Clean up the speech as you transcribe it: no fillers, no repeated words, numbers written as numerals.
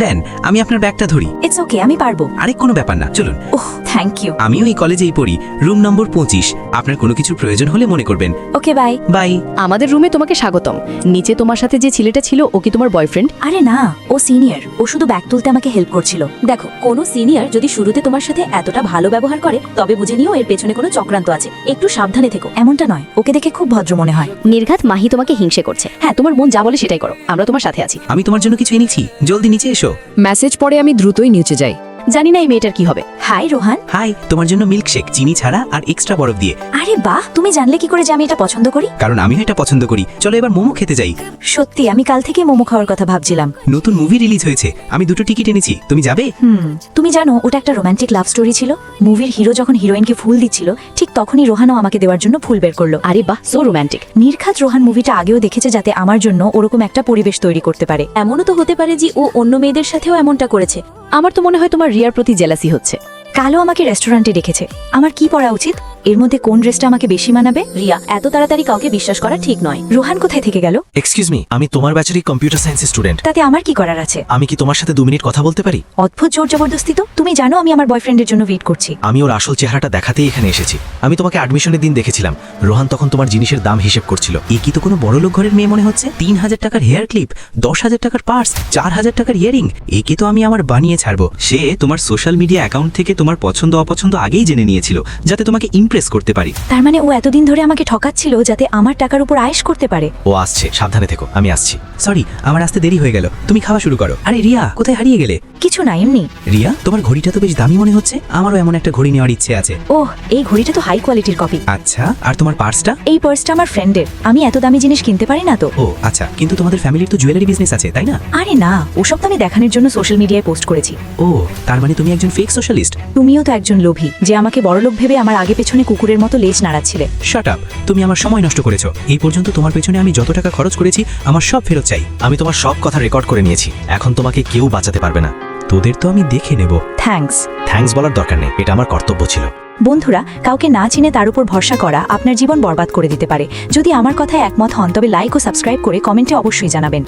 দেন আমি আপনার ব্যাগটা ধরি। ইটস ওকে, আমি পারবো। আরে কোনো ব্যাপার না, চলুন। Oh thank you. আমিও এই কলেজেই পড়ি, রুম নম্বর 25। আপনার কোনো কিছুর প্রয়োজন হলে মনে করবেন। Okay bye. বাই। আমাদের রুমে তোমাকে স্বাগতম। নিচে তোমার সাথে যে ছেলেটা ছিল ও কি তোমার বয়ফ্রেন্ড? আরে না, ও সিনিয়র, ও শুধু ব্যাগ তুলতে আমাকে হেল্প করছিল। দেখো, কোনো সিনিয়র যদি শুরুতে তোমার সাথে এতটা ভালো ব্যবহার করে তবে বুঝে নিও এর পেছনে কোনো চক্রান্ত আছে। একটু সাবধানে থেকো। এমনটা নয়, ওকে দেখে খুব ভদ্র মনে হয়। নির্ঘাত মাহি তোমাকে হিংসে করছে। হ্যাঁ, তোমার মন যা বলে সেটাই করো, আমরা তোমার সাথে আছি। আমি তোমার জন্য কিছু এনেছি, জলদি নিচে এসো। মেসেজ পড়ে আমি দ্রুতই নিচে যাই। জানি না এই মেয়েটার কি হবে। হাই রোহান। হাই, তোমার জন্য মিল্কশেক, চিনি ছাড়া আর এক্সট্রা বরফ দিয়ে। আরে বাহ, তুমি জানলে কি করে যে আমি এটা পছন্দ করি? কারণ আমিও এটা পছন্দ করি। চলো এবার মোমো খেতে যাই। সত্যি আমি কাল থেকে মোমো খাওয়ার কথা ভাবছিলাম। নতুন মুভি রিলিজ হয়েছে, আমি 2টো টিকিট এনেছি, তুমি যাবে? তুমি জানো ওটা একটা রোমান্টিক লাভ স্টোরি ছিল। মুভির হিরো যখন হিরোইনকে ফুল দিচ্ছিল ঠিক তখনই রোহানও আমাকে দেওয়ার জন্য ফুল বের করলো। আরে বাহ, সো রোমান্টিক। নির্ঘাত রোহান মুভিটা আগেও দেখেছে যাতে আমার জন্য ওরকম একটা পরিবেশ তৈরি করতে পারে। এমনও তো হতে পারে যে ও অন্য মেয়েদের সাথেও এমনটা করেছে। আমার তো মনে হয় তোমার রিয়ার প্রতি জেলাসি হচ্ছে। কালও আমাকে রেস্টুরেন্টে ডেকেছে। আমার কি পড়া উচিত? এর মধ্যে কোন ড্রেসটা আমাকে বেশি মানাবে? রিয়া, এত তাড়াতাড়ি কাউকে বিশ্বাস করা ঠিক নয়। রোহান কোথায় থেকে গেল? এক্সকিউজ মি, আমি তোমার ব্যাচেরই কম্পিউটার সায়েন্সের স্টুডেন্ট। তাতে আমার কি করার আছে? আমি কি তোমার সাথে 2 মিনিট কথা বলতে পারি? অদ্ভুত জোর জবরদস্তি তো। তুমি জানো আমি আমার বয়ফ্রেন্ডের জন্য ওয়েট করছি। আমি ওর আসল চেহারাটা দেখাতেই এখানে এসেছি। আমি তোমাকে অ্যাডমিশনের দিন দেখেছিলাম। রোহান তখন তোমার জিনিসের দাম হিসেব করছিল। এ কি তো কোনো বড়লোক ঘরের মেয়ে মনে হচ্ছে। 3000 টাকার হেয়ার ক্লিপ, 10,000 টাকার পার্স, 4000 টাকার ইয়ারিং। একে তো আমি আমার বানিয়ে ছাড়বো। সে তোমার সোশ্যাল মিডিয়া অ্যাকাউন্ট থেকে তোমার পছন্দ অপছন্দ আগেই জেনে নিয়েছিল, যাতে তোমাকে ইমপ্রেস করতে পারি। তার মানে ও এতদিন ধরে আমাকে ঠকাচ্ছিল যাতে আমার টাকার উপর আয়েশ করতে পারে। ও আসছে, সাবধানে থেকো, আমি আসছি। সরি, আমার আসতে দেরি হয়ে গেল, তুমি খাওয়া শুরু করো। আরে রিয়া, কোথায় হারিয়ে গেলে? কিছু না, এমনি। রিয়া, তোমার ঘড়িটা তো বেশ দামি মনে হচ্ছে। আমারও এমন একটা ঘড়ি নেওয়ার ইচ্ছে আছে। ওহ, এই ঘড়িটা তো হাই কোয়ালিটির কপি। আচ্ছা, আর তোমার পার্সটা? এই পার্সটা আমার ফ্রেন্ডের। আমি এত দামি জিনিস কিনতে পারি না তো। ও আচ্ছা, কিন্তু তোমাদের ফ্যামিলির তো জুয়েলারি বিজনেস আছে, তাই না? আরে না, ওসব তো আমি দেখানোর জন্য সোশ্যাল মিডিয়ায় পোস্ট করেছি। ও, তার মানে তুমি একজন ফেক সোশ্যালিস্ট। তুমিও তো একজন লোভী যে আমাকে বড়লোক ভেবে আমার আগে পেছনে কুকুরের মতো লেজ নাড়াচ্ছিলে। শাট আপ, তুমি আমার সময় নষ্ট করেছো। এই পর্যন্ত তোমার পেছনে আমি যত টাকা খরচ করেছি আমার সব ফেরত চাই। আমি তোমার সব কথা রেকর্ড করে নিয়েছি। এখন তোমাকে কেউ বাঁচাতে পারবে না। তোদের তো আমি দেখে নেব। থ্যাঙ্কস বলার দরকার নেই, এটা আমার কর্তব্য ছিল। বন্ধুরা, কাউকে না চিনে তার উপর ভরসা করা আপনার জীবন বরবাদ করে দিতে পারে। যদি আমার কথায় একমত হন তবে লাইক ও সাবস্ক্রাইব করে কমেন্টে অবশ্যই জানাবেন।